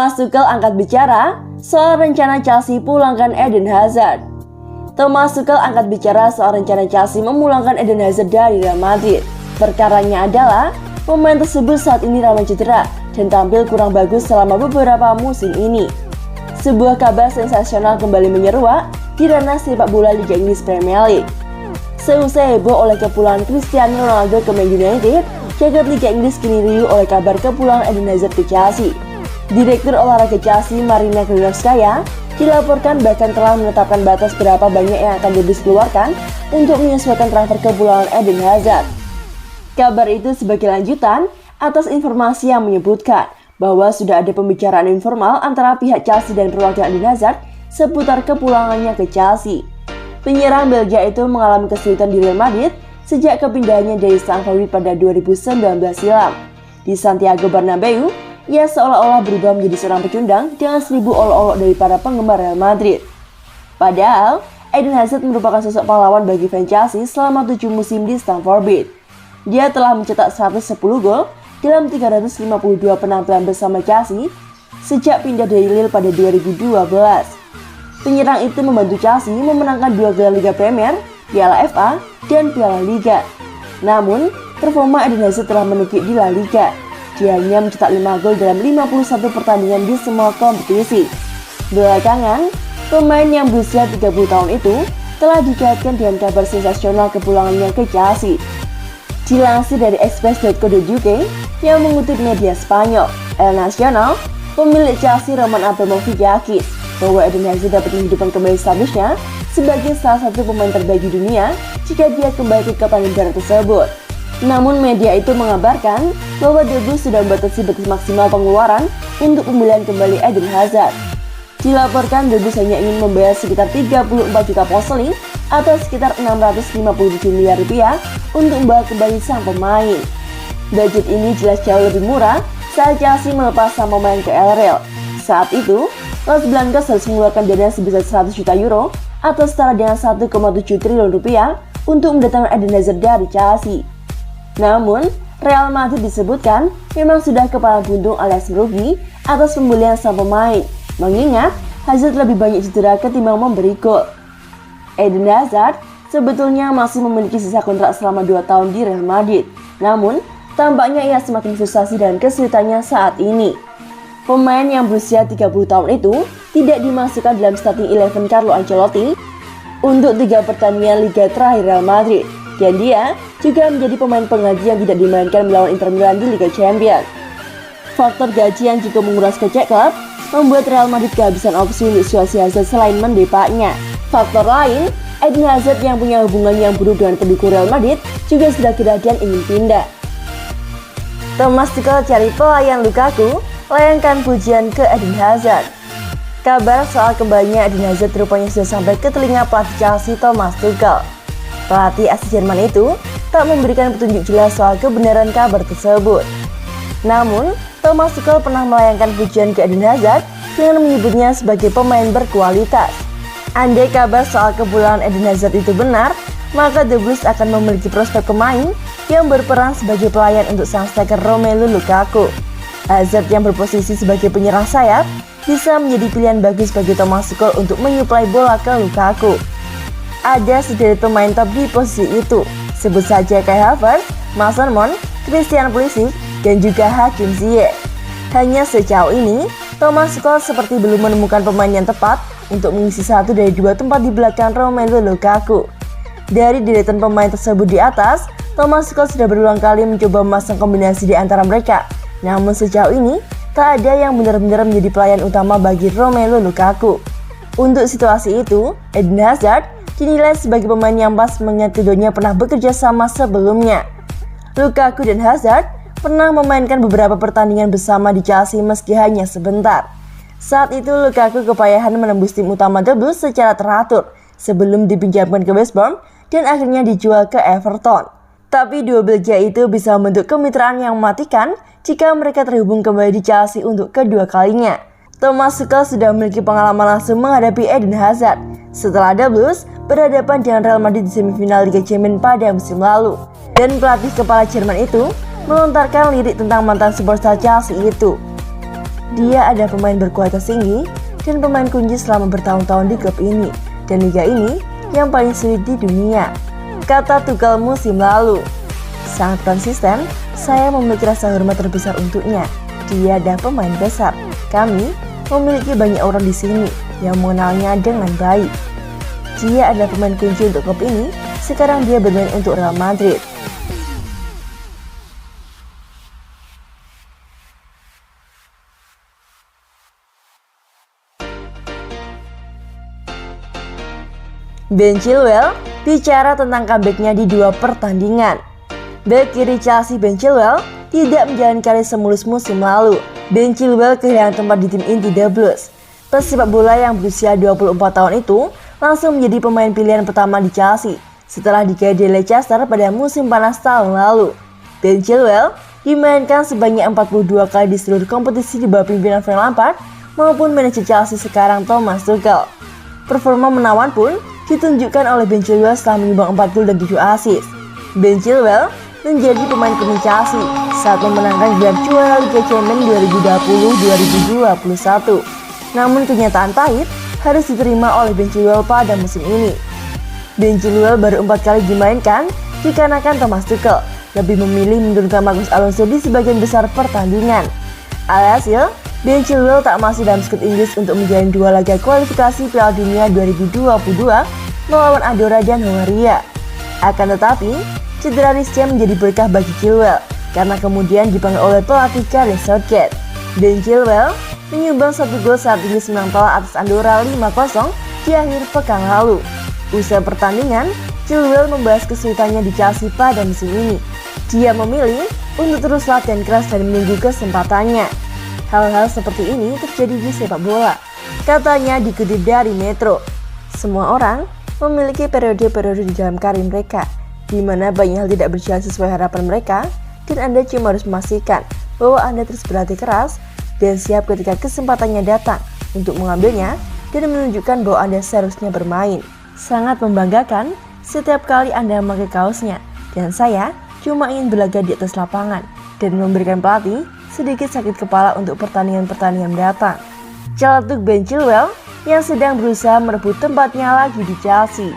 Thomas Tuchel angkat bicara soal rencana Chelsea pulangkan Eden Hazard. Thomas Tuchel angkat bicara soal rencana Chelsea memulangkan Eden Hazard dari Real Madrid. Perkaranya adalah pemain tersebut saat ini ramai cedera dan tampil kurang bagus selama beberapa musim ini. Sebuah kabar sensasional kembali menyeruak di ranah sepak bola Liga Inggris Premier League. Seusai heboh oleh kepulangan Cristiano Ronaldo ke Man United, jagat Liga Inggris kini riuh oleh kabar kepulangan Eden Hazard ke Chelsea. Direktur olahraga Chelsea Marina Granovskaya dilaporkan bahkan telah menetapkan batas berapa banyak yang akan dikeluarkan untuk menyesuaikan transfer kepulangan Eden Hazard. Kabar itu sebagai lanjutan atas informasi yang menyebutkan bahwa sudah ada pembicaraan informal antara pihak Chelsea dan perwakilan Eden Hazard seputar kepulangannya ke Chelsea. Penyerang Belgia itu mengalami kesulitan di Real Madrid sejak kepindahannya dari Stamford Bridge pada 2019 silam. Di Santiago Bernabeu, ia seolah-olah berubah menjadi seorang pecundang dengan 1000 olok-olok dari para penggemar Real Madrid. Padahal, Eden Hazard merupakan sosok pahlawan bagi fans Chelsea selama 7 musim di Stamford Bridge. Dia telah mencetak 110 gol dalam 352 penampilan bersama Chelsea sejak pindah dari Lille pada 2012. Penyerang itu membantu Chelsea memenangkan 2 gelar Liga Premier, Piala FA, dan Piala Liga. Namun, performa Eden Hazard telah menukik di La Liga. Dia hanya mencetak 5 gol dalam 51 pertandingan di semua kompetisi. Belakangan, pemain yang berusia 30 tahun itu telah dikaitkan dengan kabar sensasional kepulangannya ke Chelsea. Dilansir dari Express.co.uk yang mengutip media Spanyol, El Nacional, pemilik Chelsea Roman Abramovich yakin bahwa Eden Hazard dapat menghidupkan kembali statusnya sebagai salah satu pemain terbaik di dunia jika dia kembali ke klub negara tersebut. Namun media itu mengabarkan bahwa The Blues sudah membatasi batas maksimal pengeluaran untuk pembelian kembali Eden Hazard. Dilaporkan The Blues hanya ingin membayar sekitar 34 juta pound sterling atau sekitar 657 miliar rupiah untuk membawa kembali sang pemain. Budget ini jelas jauh lebih murah saat Chelsea melepas sang pemain ke El Real. Saat itu, Los Blancos harus mengeluarkan dana sebesar 100 juta euro atau setara dengan 1,7 triliun rupiah untuk mendatangkan Eden Hazard dari Chelsea. Namun, Real Madrid disebutkan memang sudah kepala buntung alias merugi atas pembelian sang pemain, mengingat Hazard lebih banyak cedera ketimbang memberi gol. Eden Hazard sebetulnya masih memiliki sisa kontrak selama 2 tahun di Real Madrid, namun tampaknya ia semakin frustasi dan kesulitannya saat ini. Pemain yang berusia 30 tahun itu tidak dimasukkan dalam starting 11 Carlo Ancelotti untuk 3 pertandingan Liga terakhir Real Madrid. Dan dia juga menjadi pemain pengganti yang tidak dimainkan melawan Inter Milan di Liga Champions. Faktor gaji yang cukup menguras kocek klub membuat Real Madrid kehabisan opsi untuk situasi Hazard selain mendepaknya. Faktor lain, Eden Hazard yang punya hubungan yang buruk dengan pendukung Real Madrid juga sudah kejadian ingin pindah. Thomas Tuchel cari pelayan Lukaku, layangkan pujian ke Eden Hazard. Kabar soal kembalinya Eden Hazard rupanya sudah sampai ke telinga pelatih Chelsea Thomas Tuchel. Pelatih asli Jerman itu tak memberikan petunjuk jelas soal kebenaran kabar tersebut. Namun, Thomas Tuchel pernah melayangkan pujian ke Eden Hazard dengan menyebutnya sebagai pemain berkualitas. Andai kabar soal kepulangan Eden Hazard itu benar, maka The Blues akan memiliki prospek pemain yang berperan sebagai pelayan untuk sang striker Romelu Lukaku. Hazard yang berposisi sebagai penyerang sayap bisa menjadi pilihan bagus bagi Thomas Tuchel untuk menyuplai bola ke Lukaku. Ada sederet pemain top di posisi itu, sebut saja Kai Havertz, Mason Mount, Christian Pulisic, dan juga Hakim Ziyech. Hanya sejauh ini, Thomas Tuchel seperti belum menemukan pemain yang tepat untuk mengisi satu dari 2 tempat di belakang Romelu Lukaku. Dari deretan pemain tersebut di atas, Thomas Tuchel sudah berulang kali mencoba memasang kombinasi di antara mereka. Namun sejauh ini, tak ada yang benar-benar menjadi pelayan utama bagi Romelu Lukaku. Untuk situasi itu, Eden Hazard dinilai sebagai pemain yang pas mengingat keduanya pernah bekerja sama sebelumnya. Lukaku dan Hazard pernah memainkan beberapa pertandingan bersama di Chelsea meski hanya sebentar. Saat itu Lukaku kepayahan menembus tim utama The Blues secara teratur sebelum dipinjamkan ke West Brom dan akhirnya dijual ke Everton. Tapi dua Belgia itu bisa membentuk kemitraan yang mematikan jika mereka terhubung kembali di Chelsea untuk kedua kalinya. Thomas Tuchel sudah memiliki pengalaman langsung menghadapi Eden Hazard setelah The Blues berhadapan dengan Real Madrid di semifinal Liga Champions pada musim lalu. Dan pelatih kepala Jerman itu melontarkan lirik tentang mantan supporter Chelsea itu. Dia adalah pemain berkualitas tinggi dan pemain kunci selama bertahun-tahun di klub ini, dan liga ini yang paling sulit di dunia, kata Tuchel musim lalu. Sangat konsisten, saya memiliki rasa hormat terbesar untuknya. Dia adalah pemain besar. Kami memiliki banyak orang di sini yang mengenalnya dengan baik. Dia adalah pemain kunci untuk klub ini. Sekarang dia bermain untuk Real Madrid. Ben Chilwell bicara tentang comeback-nya di 2 pertandingan. Bek kiri Chelsea Ben Chilwell tidak menjalani karir semulus musim lalu. Ben Chilwell kehilangan tempat di tim inti The Blues. Pesepak bola yang berusia 24 tahun itu langsung menjadi pemain pilihan pertama di Chelsea setelah digaji Leicester pada musim panas tahun lalu. Ben Chilwell dimainkan sebanyak 42 kali di seluruh kompetisi di bawah pimpinan Frank Lampard maupun manajer Chelsea sekarang Thomas Tuchel. Performa menawan pun ditunjukkan oleh Ben Chilwell setelah menyumbang 4 gol dan 7 assist. Ben Chilwell menjadi pemain kunci Chelsea saat memenangkan gelar juara Liga Champions 2020-2021. Namun kenyataan pahit harus diterima oleh Ben Chilwell pada musim ini. Ben Chilwell baru 4 kali dimainkan dikarenakan Thomas Tuchel lebih memilih menurunkan Marcos Alonso di sebagian besar pertandingan. Alhasil, Ben Chilwell tak masuk dalam skuad Inggris untuk menjalani 2 laga kualifikasi Piala Dunia 2022 melawan Andorra dan Hongaria. Akan tetapi, cedera Risca menjadi berkah bagi Chilwell karena kemudian dipanggil oleh pelatih Gareth Southgate. Ben Chilwell menyumbang 1 gol saat Inggris menang telak atas Andorra 5-0 di akhir pekan lalu. Usai pertandingan, Chilwell membahas kesulitannya di Chelsea pada musim ini. Dia memilih untuk terus latihan keras dan menunggu kesempatannya. Hal-hal seperti ini terjadi di sepak bola, katanya dikutip dari Metro. Semua orang memiliki periode-periode di dalam karir mereka, di mana banyak hal tidak berjalan sesuai harapan mereka, dan Anda cuma harus memastikan bahwa Anda terus berlatih keras dan siap ketika kesempatannya datang untuk mengambilnya dan menunjukkan bahwa Anda seharusnya bermain. Sangat membanggakan setiap kali Anda memakai kaosnya, dan saya cuma ingin berlaga di atas lapangan dan memberikan pelatih sedikit sakit kepala untuk pertandingan-pertandingan mendatang. Celetuk Ben Chilwell yang sedang berusaha merebut tempatnya lagi di Chelsea.